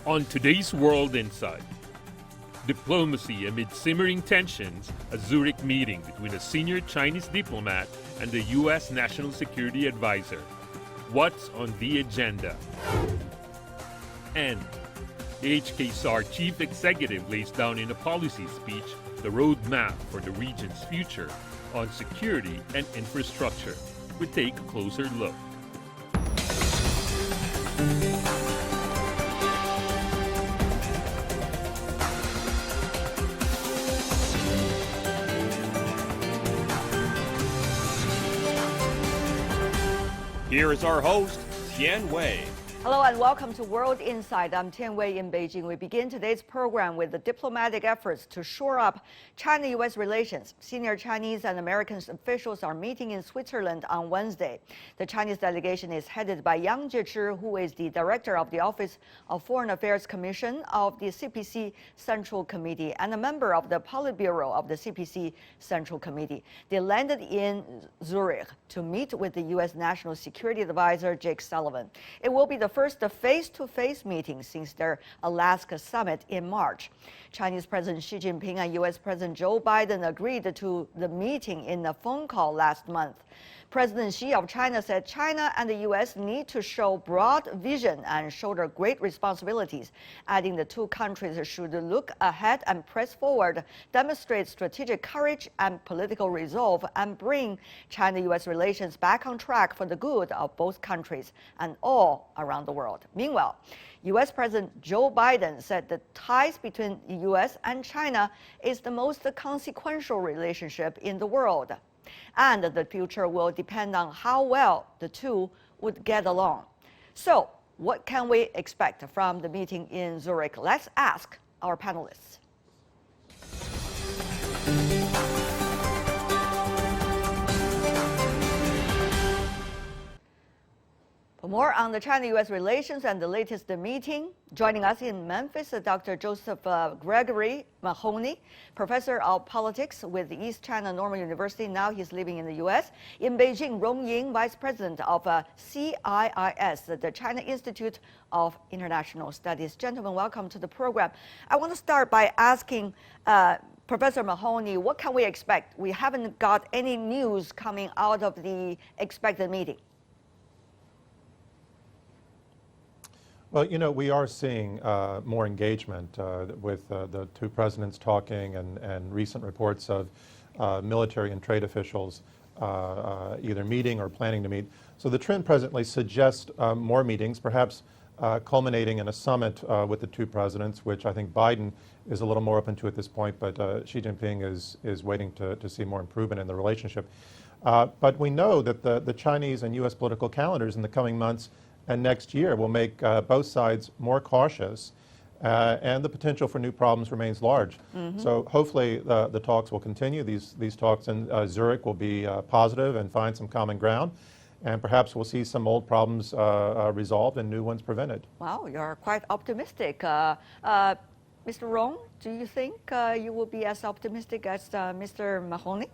On today's World Insight, diplomacy amid simmering tensions, a Zurich meeting between a senior Chinese diplomat and the U.S. National Security Advisor. What's on the agenda? And the HKSAR chief executive lays down in a policy speech the roadmap for the region's future on security and infrastructure. We take a closer look. Here is our host, Tian Wei. Hello and welcome to World Insight. I'm Tian Wei in Beijing. We begin today's program with the diplomatic efforts to shore up China-U.S. relations. Senior Chinese and American officials are meeting in Switzerland on Wednesday. The Chinese delegation is headed by Yang Jiechi, who is the director of the Office of Foreign Affairs Commission of the CPC Central Committee and a member of the Politburo of the CPC Central Committee. They landed in Zurich to meet with the U.S. National Security Advisor Jake Sullivan. It will be the first face-to-face meeting since their Alaska summit in March. Chinese President Xi Jinping and U.S. President Joe Biden agreed to the meeting in a phone call last month. President Xi of China said China and the U.S. need to show broad vision and shoulder great responsibilities, adding the two countries should look ahead and press forward, demonstrate strategic courage and political resolve, and bring China-U.S. relations back on track for the good of both countries and all around the world. Meanwhile, U.S. President Joe Biden said the ties between the U.S. and China is the most consequential relationship in the world, and the future will depend on how well the two would get along. So, what can we expect from the meeting in Zurich? Let's ask our panelists. For more on the China-U.S. relations and the latest meeting, joining us in Memphis, Dr. Joseph Gregory Mahoney, professor of politics with the East China Normal University. Now he's living in the U.S. In Beijing, Rong Ying, vice president of CIIS, the China Institute of International Studies. Gentlemen, welcome to the program. I want to start by asking Professor Mahoney, what can we expect? We haven't got any news coming out of the expected meeting. Well, you know, we are seeing more engagement with the two presidents talking and recent reports of military and trade officials either meeting or planning to meet. So the trend presently suggests more meetings, perhaps culminating in a summit with the two presidents, which I think Biden is a little more open to at this point, but Xi Jinping is waiting to see more improvement in the relationship. But we know that the Chinese and U.S. political calendars in the coming months and next year will make both sides more cautious, and the potential for new problems remains large. So hopefully the talks will continue. These talks in Zurich will be positive and find some common ground, and perhaps we'll see some old problems resolved and new ones prevented. Wow, you're quite optimistic. Mr. Rong, do you think you will be as optimistic as Mr. Mahoney?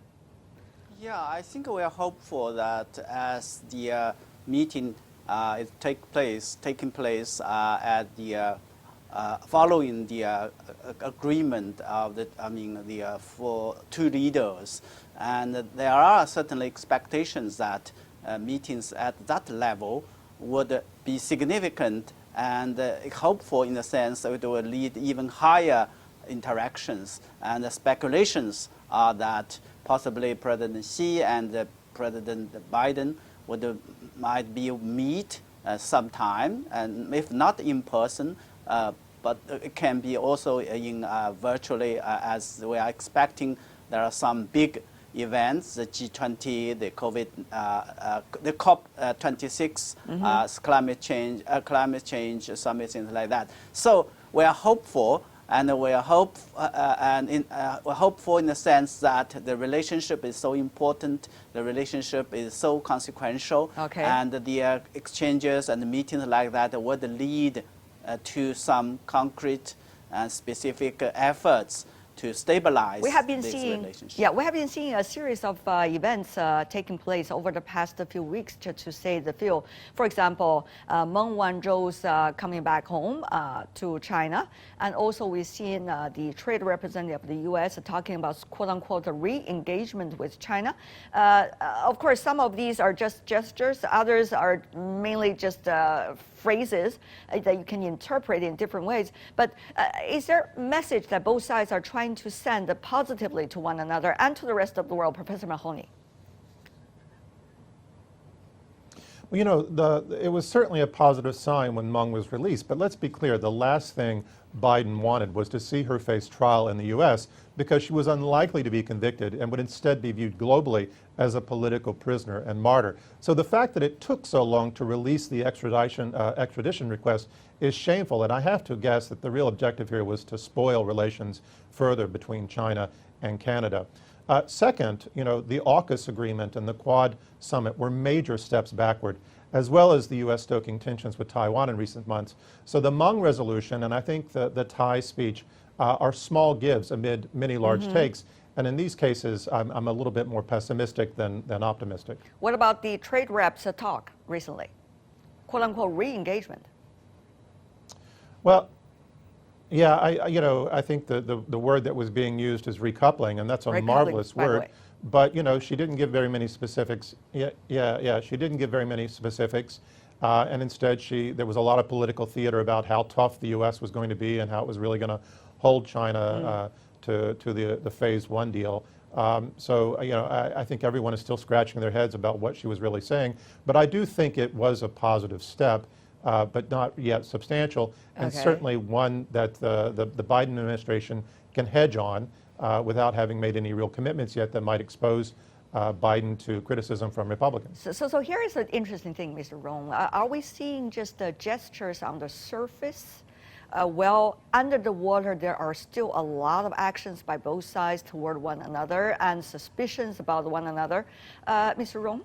Yeah, I think we are hopeful that as the meeting is taking place at the following the agreement of the for two leaders, and there are certainly expectations that meetings at that level would be significant and hopeful in the sense that it will lead even higher interactions. And the speculations are that possibly President Xi and President Biden might be meet sometime, and if not in person, but it can be also in virtually, as we are expecting. There are some big events, the G20, the the COP26, climate change summit, things like that. So we are hopeful. And we're hopeful in the sense that the relationship is so important, the relationship is so consequential, and the exchanges and the meetings like that would lead to some concrete and specific efforts to stabilize we have been this seeing, relationship. yeah, we have been seeing a series of events taking place over the past few weeks, to say the few. For example, Meng Wanzhou's coming back home to China, and also we've seen the trade representative of the U.S. talking about quote-unquote re-engagement with China. Of course, some of these are just gestures, others are mainly just phrases that you can interpret in different ways. But is there a message that both sides are trying to send positively to one another and to the rest of the world, Professor Mahoney? Well, you know, it was certainly a positive sign when Meng was released, but let's be clear, the last thing Biden wanted was to see her face trial in the U.S. because she was unlikely to be convicted and would instead be viewed globally as a political prisoner and martyr. So the fact that it took so long to release the extradition request is shameful, and I have to guess that the real objective here was to spoil relations further between China and Canada. Second, you know, the AUKUS agreement and the Quad summit were major steps backward, as well as the U.S. stoking tensions with Taiwan in recent months. So the Meng resolution and I think the Tai speech are small gives amid many large takes. And in these cases, I'm a little bit more pessimistic than optimistic. What about the trade reps talk recently? Quote-unquote re-engagement. Well, yeah, I think the word that was being used is recoupling, and that's a marvelous word. But, you know, she didn't give very many specifics. Yeah, she didn't give very many specifics. And instead, there was a lot of political theater about how tough the U.S. was going to be and how it was really going to hold China to the Phase 1 deal. So, you know, I think everyone is still scratching their heads about what she was really saying. But I do think it was a positive step, but not yet substantial, and certainly one that the Biden administration can hedge on without having made any real commitments yet that might expose Biden to criticism from Republicans. So here is an interesting thing, Mr. Rong. Are we seeing just the gestures on the surface? Well, under the water, there are still a lot of actions by both sides toward one another and suspicions about one another. Mr. Rong?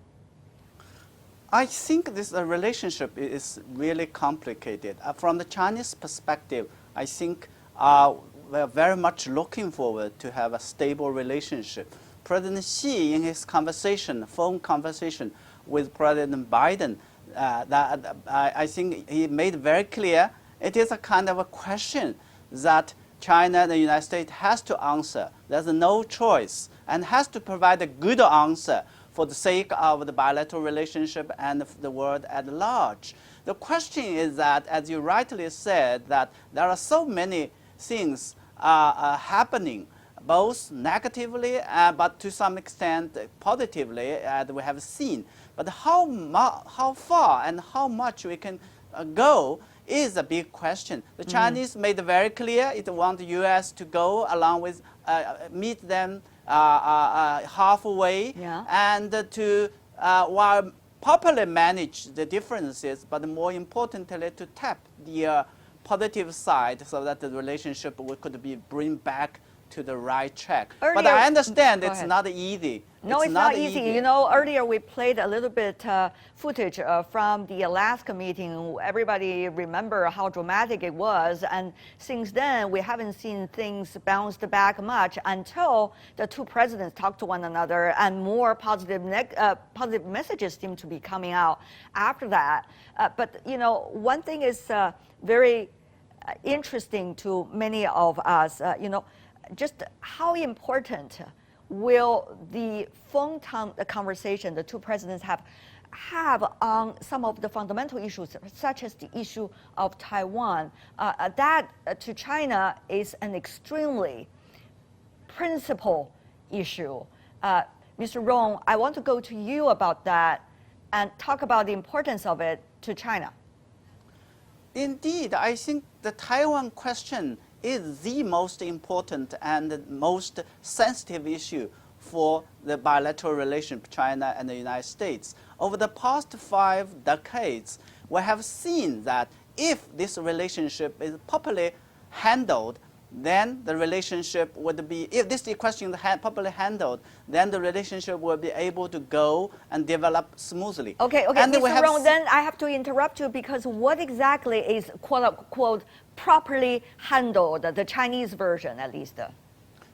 I think this relationship is really complicated. From the Chinese perspective, I think we're very much looking forward to have a stable relationship. President Xi, in his phone conversation with President Biden, I think he made very clear it is a kind of a question that China and the United States has to answer. There's no choice, and has to provide a good answer for the sake of the bilateral relationship and the world at large. The question is that, as you rightly said, that there are so many things happening, both negatively, but to some extent positively, as we have seen. But how far and how much we can go is a big question. The Chinese made it very clear it want the U.S. to go along with, meet them halfway, and to, while properly manage the differences, but more importantly, to tap the positive side so that the relationship could be bring back to the right track. But I understand it's not easy. No, it's not easy. You know, earlier we played a little bit footage from the Alaska meeting. Everybody remember how dramatic it was. And since then, we haven't seen things bounced back much until the two presidents talked to one another, and more positive messages seem to be coming out after that. But, you know, one thing is very interesting to many of us, you know, just how important will the phone conversation the two presidents have on some of the fundamental issues, such as the issue of Taiwan? That to China is an extremely principal issue. Mr. Rong, I want to go to you about that and talk about the importance of it to China. Indeed, I think the Taiwan question is the most important and most sensitive issue for the bilateral relationship between China and the United States. Over the past 5 decades, we have seen that if this relationship is properly handled, then the relationship would be, if this question is properly handled, then the relationship will be able to go and develop smoothly. Okay, and Mr. Rong, then I have to interrupt you, because what exactly is quote-unquote properly handled, the Chinese version at least?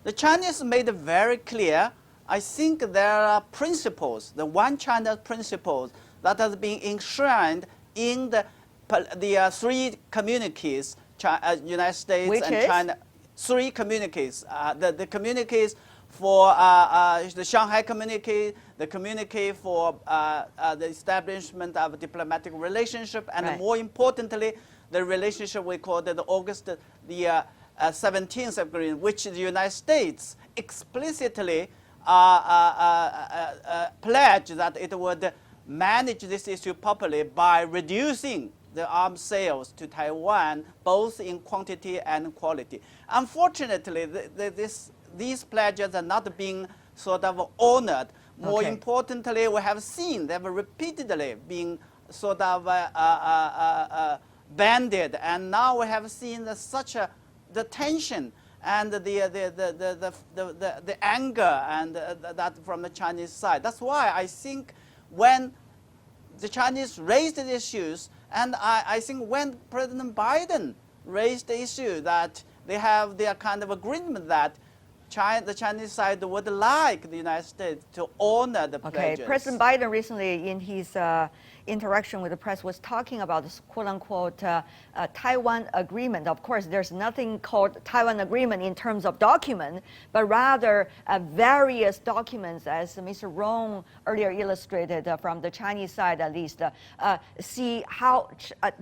The Chinese made it very clear. I think there are principles, the One China principles, that has been enshrined in the three communiques, United States Which and is? China. Three communiques. The communiques for the Shanghai communique, the communique for the establishment of a diplomatic relationship, and Right. more importantly, the relationship we call the August 17th agreement, which the United States explicitly pledged that it would manage this issue properly by reducing the arms sales to Taiwan, both in quantity and quality. Unfortunately, these pledges are not being sort of honored. More Okay. importantly, we have seen them repeatedly being sort of banded, and now we have seen the tension and the anger and that from the Chinese side. That's why I think when the Chinese raised the issues, and I think when President Biden raised the issue that they have their kind of agreement that the Chinese side would like the United States to honor the Okay, pledges. President Biden recently in his interaction with the press was talking about this quote-unquote Taiwan agreement. Of course, there's nothing called Taiwan agreement in terms of document, but rather various documents, as Mr. Rong earlier illustrated from the Chinese side at least, see how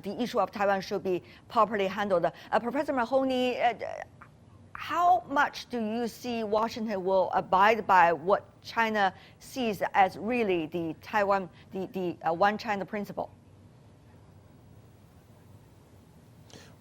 the issue of Taiwan should be properly handled. Professor Mahoney, how much do you see Washington will abide by what China sees as really the Taiwan, the One China principle?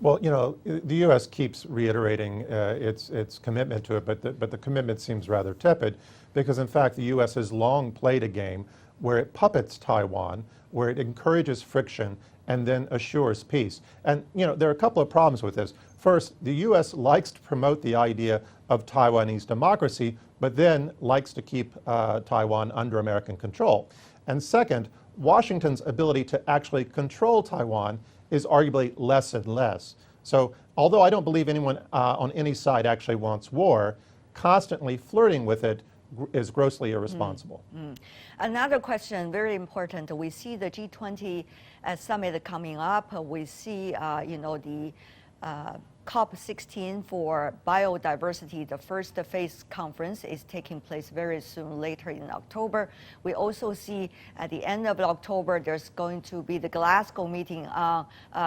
Well, you know, the U.S. keeps reiterating its commitment to it, but the commitment seems rather tepid because, in fact, the U.S. has long played a game where it puppets Taiwan, where it encourages friction and then assures peace. And, you know, there are a couple of problems with this. First, the U.S. likes to promote the idea of Taiwanese democracy, but then likes to keep Taiwan under American control. And second, Washington's ability to actually control Taiwan is arguably less and less. So although I don't believe anyone on any side actually wants war, constantly flirting with it is grossly irresponsible. Another question, very important. We see the G20 summit coming up. We see, you know, the COP16 for biodiversity, the first phase conference is taking place very soon, later in October. We also see at the end of October, there's going to be the Glasgow meeting on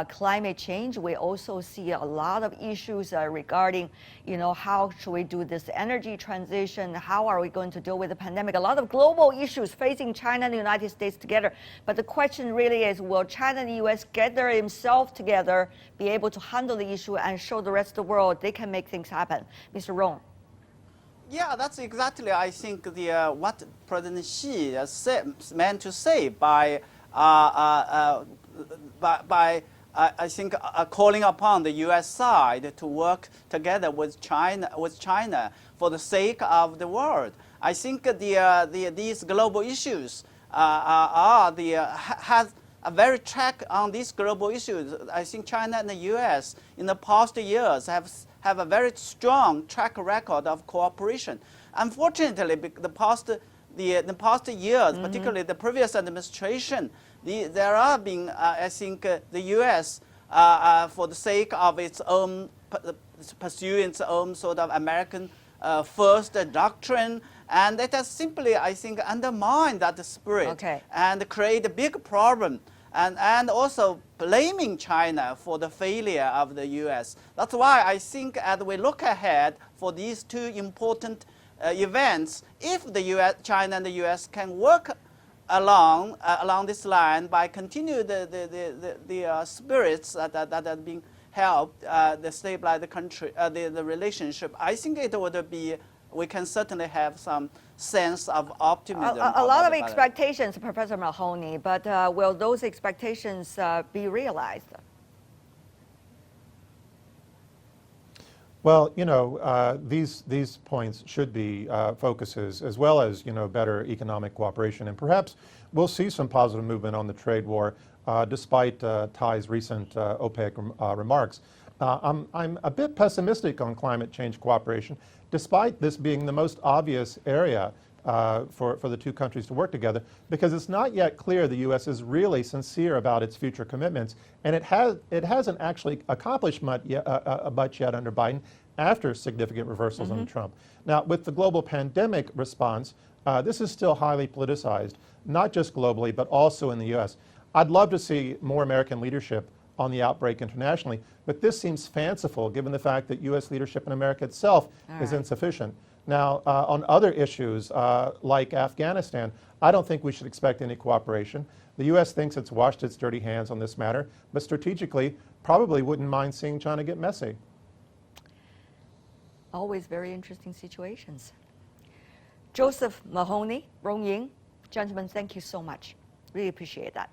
climate change. We also see a lot of issues regarding, you know, how should we do this energy transition? How are we going to deal with the pandemic? A lot of global issues facing China and the United States together. But the question really is, will China and the U.S. get themselves together, be able to handle the issue and show the rest of the world they can make things happen? Mr. Rong. Yeah, that's exactly, I think, what President Xi meant to say by I think, calling upon the U.S. side to work together with China for the sake of the world. I think these global issues has a very track on these global issues. I think China and the U.S. in the past years have a very strong track record of cooperation. Unfortunately, the past years, particularly the previous administration, there are been, I think, the U.S. For the sake of its own pursuing its own sort of American first doctrine, and it has simply, I think, undermined that spirit and create a big problem. And also blaming China for the failure of the U.S. That's why I think as we look ahead for these two important events, if the U.S., China and the U.S. can work along this line by continue the spirits that have been helped to stabilize the country, the relationship, I think it would be, we can certainly have some sense of optimism. A lot of expectations, Professor Mahoney, but will those expectations be realized? Well, you know, these points should be focuses, as well as, you know, better economic cooperation. And perhaps we'll see some positive movement on the trade war, despite Ty's recent OPEC remarks. I'm a bit pessimistic on climate change cooperation, despite this being the most obvious area for the two countries to work together, because it's not yet clear the U.S. is really sincere about its future commitments, and it hasn't actually accomplished much yet under Biden after significant reversals under Trump. Now, with the global pandemic response, this is still highly politicized, not just globally, but also in the U.S. I'd love to see more American leadership on the outbreak internationally, but this seems fanciful given the fact that U.S. leadership in America itself is insufficient. Now, on other issues like Afghanistan, I don't think we should expect any cooperation. The U.S. thinks it's washed its dirty hands on this matter, but strategically probably wouldn't mind seeing China get messy. Always very interesting situations. Joseph Mahoney, Rong Ying, gentlemen, thank you so much. Really appreciate that.